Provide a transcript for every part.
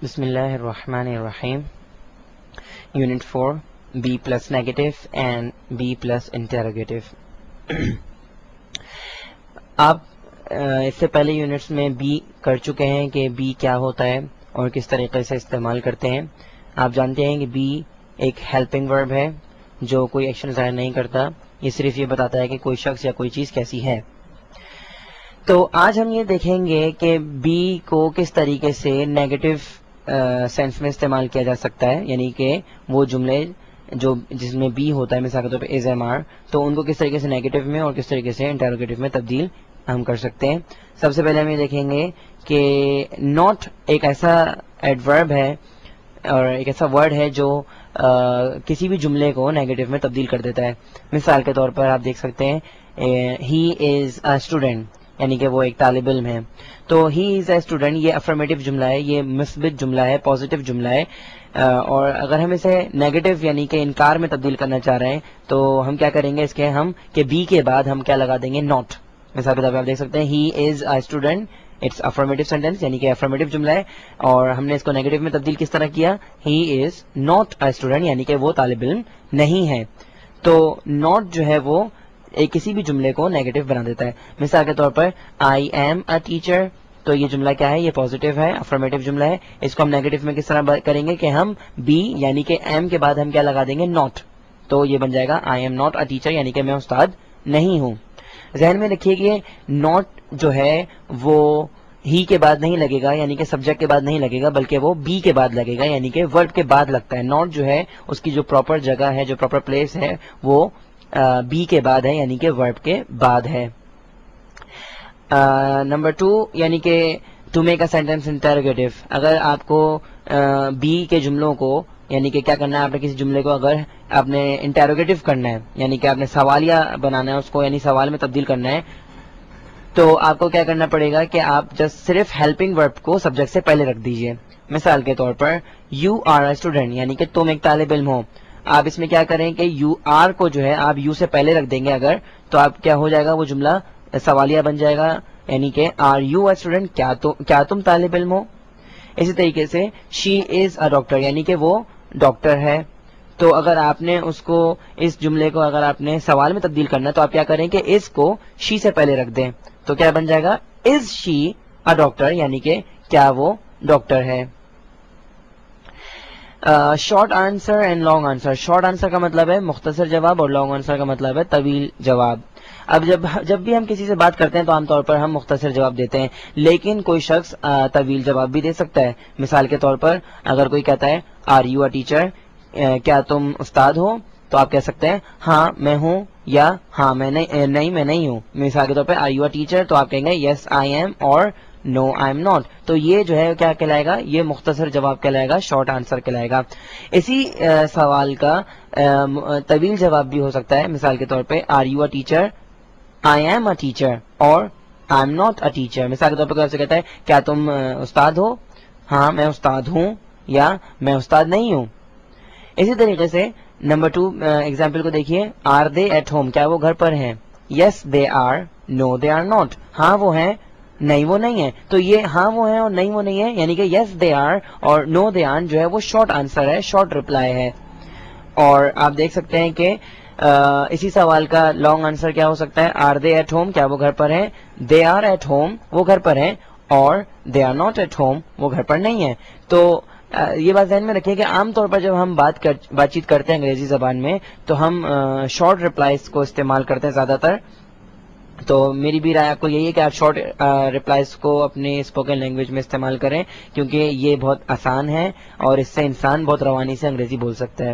بسم اللہ الرحمن الرحیم. Unit 4 B plus negative and B plus interrogative. آپ اس سے پہلے یونٹس میں بی کر چکے ہیں کہ بی کیا ہوتا ہے اور کس طریقے سے استعمال کرتے ہیں. آپ جانتے ہیں کہ بی ایک ہیلپنگ ورب ہے جو کوئی ایکشن ظاہر نہیں کرتا، یہ صرف یہ بتاتا ہے کہ کوئی شخص یا کوئی چیز کیسی ہے. تو آج ہم یہ دیکھیں گے کہ بی کو کس طریقے سے نیگیٹو سینس میں استعمال کیا جا سکتا ہے، یعنی کہ وہ جملے جو جس میں بی ہوتا ہے، مثال کے طور پہ از ایم آر، تو ان کو کس طریقے سے نیگیٹو میں اور کس طریقے سے انٹروگیٹو میں تبدیل ہم کر سکتے ہیں. سب سے پہلے ہم یہ دیکھیں گے کہ ناٹ ایک ایسا ایڈورب ہے اور ایک ایسا ورڈ ہے جو کسی بھی جملے کو نیگیٹو میں تبدیل کر دیتا ہے. مثال کے طور پر آپ دیکھ سکتے ہیں ہی از اے اسٹوڈنٹ، یعنی کہ وہ ایک طالب علم ہے. تو ہی از اے اسٹوڈنٹ یہ افرمیٹو جملہ ہے، یہ مثبت جملہ ہے، پازیٹیو جملہ ہے. اور اگر ہم اسے نیگیٹو یعنی کہ انکار میں تبدیل کرنا چاہ رہے ہیں تو ہم کیا کریں گے اس کے ہم کہ بی کے بعد ہم کیا لگا دیں گے، ناٹ. مثال کے طور پہ آپ دیکھ سکتے ہیں he is a student, it's affirmative sentence یعنی کہ افرمیٹو جملہ ہے، اور ہم نے اس کو نیگیٹو میں تبدیل کس طرح کیا، ہی از ناٹ اے اسٹوڈنٹ یعنی کہ وہ طالب علم نہیں ہے. تو ناٹ جو ہے وہ کسی بھی جملے کو نیگیٹو بنا دیتا ہے. مثال کے طور پر آئی ایم اے ٹیچر، تو یہ جملہ کیا ہے، یہ پازیٹیو ہے، افرمیٹو جملہ ہے. اس کو ہم نیگیٹو میں کس طرح کریں گے کہ ہم بی یعنی کہ ایم کے بعد ہم کیا لگا دیں گے، ناٹ. تو یہ بن جائے گا I am not a teacher یعنی کہ میں استاد نہیں ہوں. ذہن میں رکھیے کہ ناٹ جو ہے وہ ہی کے بعد نہیں لگے گا یعنی کہ سبجیکٹ کے بعد نہیں لگے گا، بلکہ وہ بی کے بعد لگے گا یعنی کہ ورب کے بعد لگتا ہے. ناٹ جو ہے اس کی جو پراپر جگہ ہے، جو پراپر پلیس ہے، وہ بی کے بعد ہے یعنی کہ ورب کے بعد ہے. نمبر 2 یعنی کہ to make a sentence interrogative. اگر آپ کو بی کے جملوں کو یعنی کہ کیا کرنا ہے، آپ نے کسی جملے کو اگر آپ نے انٹروگیٹو کرنا ہے یعنی کہ آپ نے سوالیہ بنانا ہے اس کو، یعنی سوال میں تبدیل کرنا ہے، تو آپ کو کیا کرنا پڑے گا کہ آپ جسٹ صرف ہیلپنگ ورب کو سبجیکٹ سے پہلے رکھ دیجئے. مثال کے طور پر یو آر اے اسٹوڈنٹ یعنی کہ تم ایک طالب علم ہو. آپ اس میں کیا کریں کہ یو آر کو جو ہے آپ یو سے پہلے رکھ دیں گے اگر، تو آپ کیا ہو جائے گا، وہ جملہ سوالیہ بن جائے گا یعنی کہ آر یو اے اسٹوڈنٹ، کیا تم طالب علم ہو. اسی طریقے سے شی از اے ڈاکٹر یعنی کہ وہ ڈاکٹر ہے. تو اگر آپ نے اس کو اس جملے کو اگر آپ نے سوال میں تبدیل کرنا ہے تو آپ کیا کریں کہ اس کو شی سے پہلے رکھ دیں. تو کیا بن جائے گا، از شی اے ڈاکٹر یعنی کہ کیا وہ ڈاکٹر ہے. Short answer and long answer. Short answer کا مطلب ہے مختصر جواب اور لانگ آنسر کا مطلب ہے طویل جواب. اب جب بھی ہم کسی سے بات کرتے ہیں تو عام طور پر ہم مختصر جواب دیتے ہیں، لیکن کوئی شخص طویل جواب بھی دے سکتا ہے. مثال کے طور پر اگر کوئی کہتا ہے آر یو اے ٹیچر، کیا تم استاد ہو، تو آپ کہہ سکتے ہیں ہاں میں ہوں یا ہاں میں نہیں ہوں. مثال کے طور پہ آر یو اے ٹیچر، تو آپ کہیں گے یس آئی ایم اور نو آئی ایم ناٹ. تو یہ جو ہے کیا کہلائے گا، یہ مختصر جواب کہلائے گا، شارٹ آنسر کہلائے گا. اسی سوال کا طویل جواب بھی ہو سکتا ہے. مثال کے طور پہ are you a teacher, I am a teacher اور I am not a teacher. مثال کے طور پر کہتا ہے کیا تم استاد ہو، ہاں میں استاد ہوں یا میں استاد نہیں ہوں. اسی طریقے سے نمبر 2 ایگزامپل کو دیکھیے، آر دے ایٹ ہوم، کیا وہ گھر پر ہیں، yes they are, no they are not, ہاں وہ ہیں نہیں وہ نہیں ہے. تو یہ ہاں وہ ہیں اور نہیں وہ نہیں ہے یعنی کہ یس دے آر اور نو دے آر جو ہے وہ شارٹ آنسر ہے، شارٹ رپلائی ہے. اور آپ دیکھ سکتے ہیں کہ اسی سوال کا لانگ آنسر کیا ہو سکتا ہے، آر دے ایٹ ہوم، کیا وہ گھر پر ہیں، دے آر ایٹ ہوم، وہ گھر پر ہیں، اور they are not at home, وہ گھر پر نہیں ہے. تو یہ بات ذہن میں رکھیں کہ عام طور پر جب ہم بات چیت کرتے ہیں انگریزی زبان میں تو ہم شارٹ رپلائز کو استعمال کرتے ہیں زیادہ تر. تو میری بھی رائے آپ کو یہی ہے کہ آپ شارٹ رپلائز کو اپنی اسپوکن لینگویج میں استعمال کریں، کیونکہ یہ بہت آسان ہے اور اس سے انسان بہت روانی سے انگریزی بول سکتا ہے.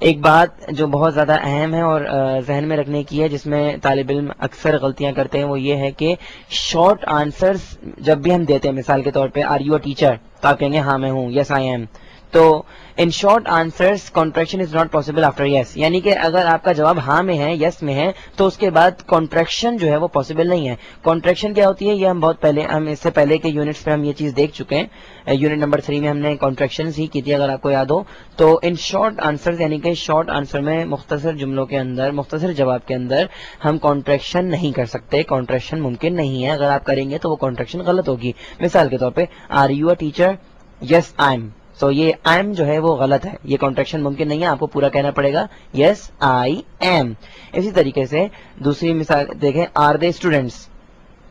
ایک بات جو بہت زیادہ اہم ہے اور ذہن میں رکھنے کی ہے، جس میں طالب علم اکثر غلطیاں کرتے ہیں، وہ یہ ہے کہ شارٹ آنسرز جب بھی ہم دیتے ہیں، مثال کے طور پہ آر یو اے ٹیچر، تو آپ کہیں گے ہاں میں ہوں، یس آئی ایم. تو in short answers contraction is not possible after yes, یعنی کہ اگر آپ کا جواب ہاں میں ہے، یس میں ہے، تو اس کے بعد کانٹریکشن جو ہے وہ پاسبل نہیں ہے. کانٹریکشن کیا ہوتی ہے، یہ ہم اس سے پہلے کے یونٹس میں ہم یہ چیز دیکھ چکے ہیں. یونٹ نمبر 3 میں ہم نے کانٹریکشنز ہی کی تھی اگر آپ کو یاد ہو. تو ان شارٹ آنسرز یعنی کہ شارٹ آنسر میں مختصر جملوں کے اندر، مختصر جواب کے اندر ہم کانٹریکشن نہیں کر سکتے، کانٹریکشن ممکن نہیں ہے. اگر آپ کریں گے تو وہ کانٹریکشن غلط ہوگی. مثال کے طور پہ are you a teacher, yes I am. So یہ آئی ایم جو ہے وہ غلط ہے, یہ کانٹریکشن ممکن نہیں ہے, آپ کو پورا کہنا پڑے گا یس آئی ایم. اسی طریقے سے دوسری مثال دیکھیں, آر دے اسٹوڈینٹس,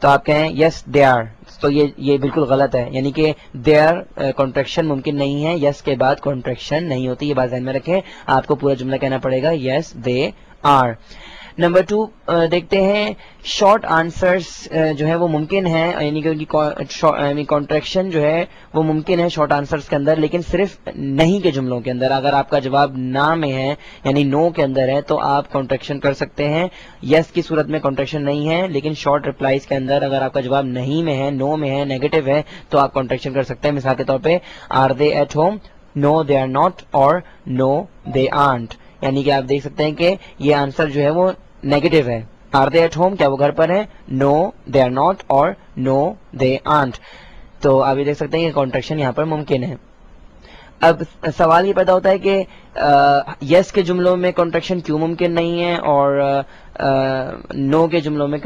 تو آپ کہیں یس دے آر, تو یہ بالکل غلط ہے, یعنی کہ دے آر کانٹریکشن ممکن نہیں ہے, یس کے بعد کانٹریکشن نہیں ہوتی, یہ بات ذہن میں رکھیں. آپ کو پورا جملہ کہنا پڑے گا یس دے آر. نمبر 2 دیکھتے ہیں, شارٹ آنسرس جو ہے وہ ممکن ہے, یعنی کہ کانٹریکشن جو ہے وہ ممکن ہے شارٹ آنسرس کے اندر, لیکن صرف نہیں کے جملوں کے اندر. اگر آپ کا جواب نہ میں ہے یعنی نو کے اندر ہے تو آپ کانٹریکشن کر سکتے ہیں. یس کی صورت میں کانٹریکشن نہیں ہے, لیکن شارٹ ریپلائز کے اندر اگر آپ کا جواب نہیں میں ہے, نو میں ہے, نیگیٹو ہے, تو آپ کانٹریکشن کر سکتے ہیں. مثال کے طور پہ, are they at home, no they are not, اور نو دے آنٹ. یعنی کہ آپ دیکھ سکتے ہیں کہ یہ آنسر جو ہے وہ نیگیٹو ہے. آر دے ایٹ ہوم, کیا وہ گھر پر ہے, نو دے آر ناٹ, اور نو دے آنٹ. تو آپ یہ دیکھ سکتے ہیں کہ کانٹریکشن یہاں پر ممکن ہے. اب سوال یہ پیدا ہوتا ہے کہ یس کے جملوں میں کانٹریکشن کیوں ممکن نہیں ہے, اور نو کے جملوں میں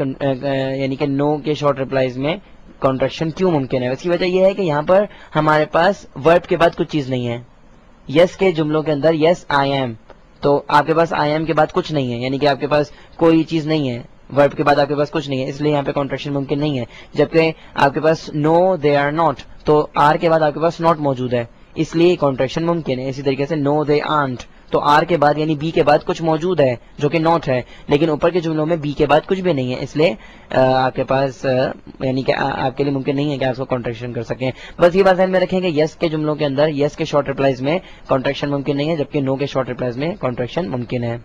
یعنی کہ نو کے شارٹ ریپلائز میں کانٹریکشن کیوں ممکن ہے. اس کی وجہ یہ ہے کہ یہاں پر ہمارے پاس ورب کے بعد کچھ چیز نہیں ہے. یس کے جملوں کے اندر یس آئی ایم, تو آپ کے پاس آئی ایم کے بعد کچھ نہیں ہے, یعنی کہ آپ کے پاس کوئی چیز نہیں ہے, ورب کے بعد آپ کے پاس کچھ نہیں ہے, اس لیے یہاں پہ کانٹریکشن ممکن نہیں ہے. جبکہ آپ کے پاس نو دے آر ناٹ, تو آر کے بعد آپ کے پاس ناٹ موجود ہے, اس لیے کانٹریکشن ممکن ہے. اسی طریقے سے نو دے آنٹ, تو آر کے بعد یعنی بی کے بعد کچھ موجود ہے جو کہ ناٹ ہے, لیکن اوپر کے جملوں میں بی کے بعد کچھ بھی نہیں ہے, اس لیے آپ کے پاس یعنی کہ آپ کے لیے ممکن نہیں ہے کہ آپ کو کانٹریکشن کر سکیں. بس یہ بات ذہن میں رکھیں کہ یس کے جملوں کے اندر یس کے شارٹ ریپلائز میں کانٹریکشن ممکن نہیں ہے, جبکہ نو کے شارٹ ریپلائز میں کانٹریکشن ممکن ہے.